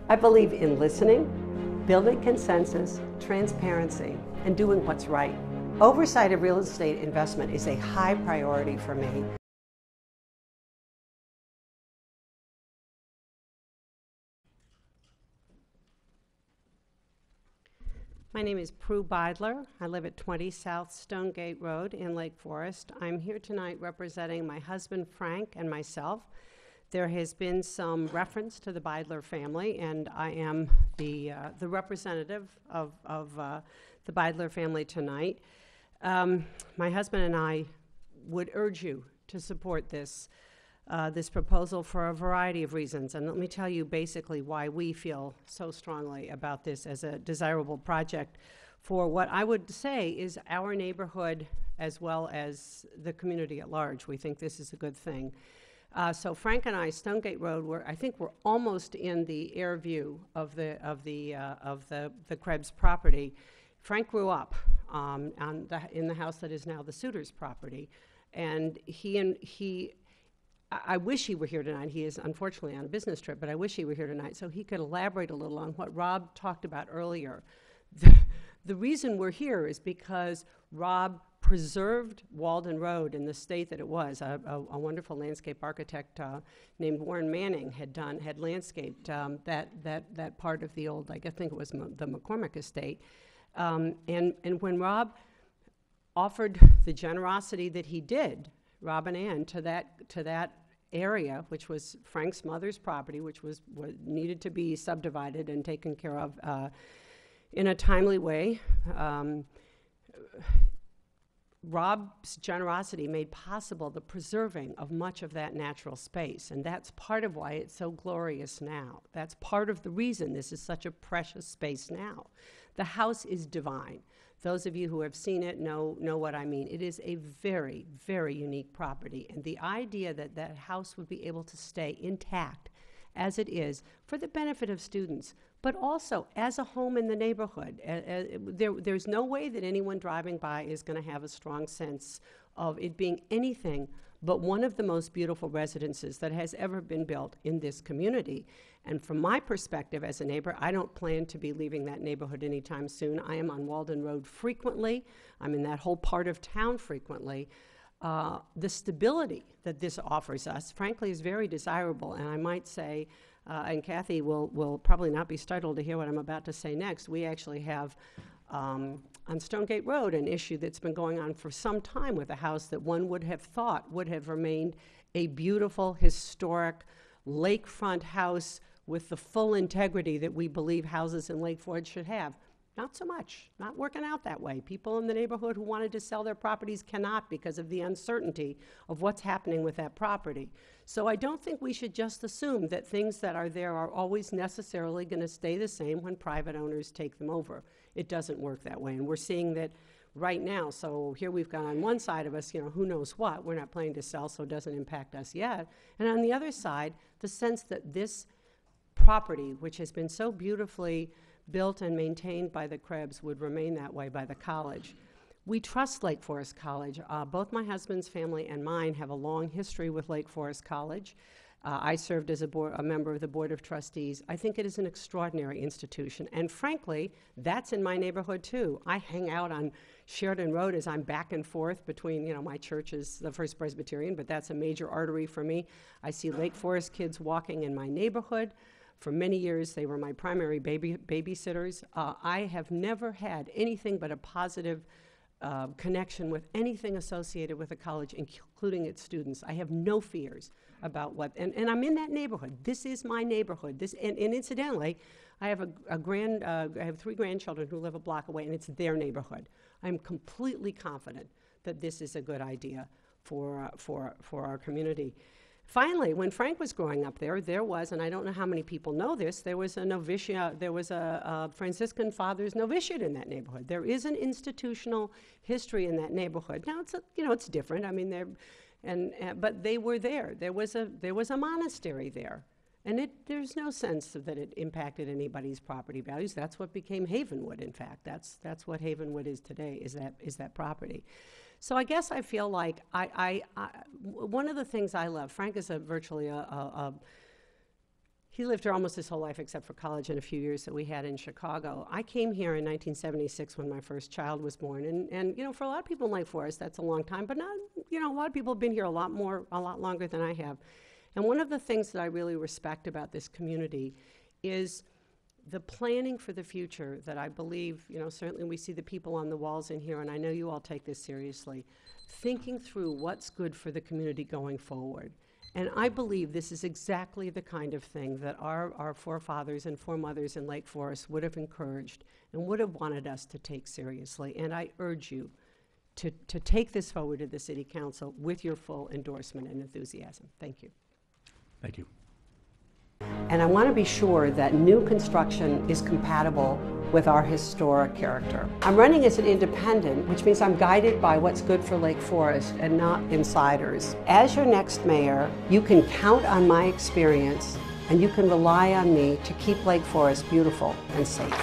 I believe in listening, building consensus, transparency, and doing what's right. Oversight of real estate investment is a high priority for me. My name is Prue Beidler. I live at 20 South Stonegate Road in Lake Forest. I'm here tonight representing my husband Frank and myself. There has been some reference to the Beidler family, and I am the representative of the Beidler family tonight. My husband and I would urge you to support this proposal for a variety of reasons, and let me tell you basically why we feel so strongly about this as a desirable project for what I would say is our neighborhood as well as the community at large. We think this is a good thing. So Frank and I, Stonegate Road, I think we're almost in the air view of the Krebs property. Frank grew up in the house that is now the Suitors property, and I wish he were here tonight. He is unfortunately on a business trip, but I wish he were here tonight so he could elaborate a little on what Rob talked about earlier. The reason we're here is because Rob preserved Walden Road in the state that it was. A wonderful landscape architect named Warren Manning had landscaped that part of the old, I think it was the McCormick estate. And when Rob offered the generosity that he did, Rob and Ann, to that area, which was Frank's mother's property, which was needed to be subdivided and taken care of in a timely way. Rob's generosity made possible the preserving of much of that natural space, and that's part of why it's so glorious now. That's part of the reason this is such a precious space now. The house is divine. Those of you who have seen it know what I mean. It is a very, very unique property, and the idea that that house would be able to stay intact as it is for the benefit of students, but also as a home in the neighborhood. There's no way that anyone driving by is going to have a strong sense of it being anything but one of the most beautiful residences that has ever been built in this community. And from my perspective as a neighbor, I don't plan to be leaving that neighborhood anytime soon. I am on Walden Road frequently. I'm in that whole part of town frequently. The stability that this offers us, frankly, is very desirable. And I might say, and Kathy will probably not be startled to hear what I'm about to say next, we actually have on Stonegate Road an issue that's been going on for some time with a house that one would have thought would have remained a beautiful, historic, lakefront house with the full integrity that we believe houses in Lake Forest should have. Not so much, not working out that way. People in the neighborhood who wanted to sell their properties cannot because of the uncertainty of what's happening with that property. So I don't think we should just assume that things that are there are always necessarily going to stay the same when private owners take them over. It doesn't work that way, and we're seeing that right now. So here we've got on one side of us, who knows what. We're not planning to sell, so it doesn't impact us yet. And on the other side, the sense that this property, which has been so beautifully built and maintained by the Krebs, would remain that way by the college. We trust Lake Forest College. Both my husband's family and mine have a long history with Lake Forest College. I served as a member of the Board of Trustees. I think it is an extraordinary institution, and frankly, that's in my neighborhood too. I hang out on Sheridan Road as I'm back and forth between, my church is the First Presbyterian, but that's a major artery for me. I see Lake Forest kids walking in my neighborhood. For many years, they were my primary babysitters. I have never had anything but a positive connection with anything associated with the college, including its students. I have no fears about and I'm in that neighborhood. This is my neighborhood. And incidentally, I have I have 3 grandchildren who live a block away, and it's their neighborhood. I'm completely confident that this is a good idea for our community. Finally, when Frank was growing up there was, and I don't know how many people know this, there was a Franciscan Fathers novitiate in that neighborhood. There is an institutional history in that neighborhood. Now it's different. I mean, but they were there. There was a monastery there, and there's no sense that it impacted anybody's property values. That's what became Havenwood. In fact, that's what Havenwood is today. Is that property. So I guess I feel like one of the things I love, Frank is He lived here almost his whole life except for college and a few years that we had in Chicago. I came here in 1976 when my first child was born, and you know, for a lot of people in Lake Forest, that's a long time, but not, you know, a lot of people have been here a lot longer than I have. And one of the things that I really respect about this community is the planning for the future that I believe, you know, certainly we see the people on the walls in here, and I know you all take this seriously, thinking through what's good for the community going forward. And I believe this is exactly the kind of thing that our forefathers and foremothers in Lake Forest would have encouraged and would have wanted us to take seriously. And I urge you to take this forward to the City Council with your full endorsement and enthusiasm. Thank you. Thank you. And I want to be sure that new construction is compatible with our historic character. I'm running as an independent, which means I'm guided by what's good for Lake Forest and not insiders. As your next mayor, you can count on my experience and you can rely on me to keep Lake Forest beautiful and safe.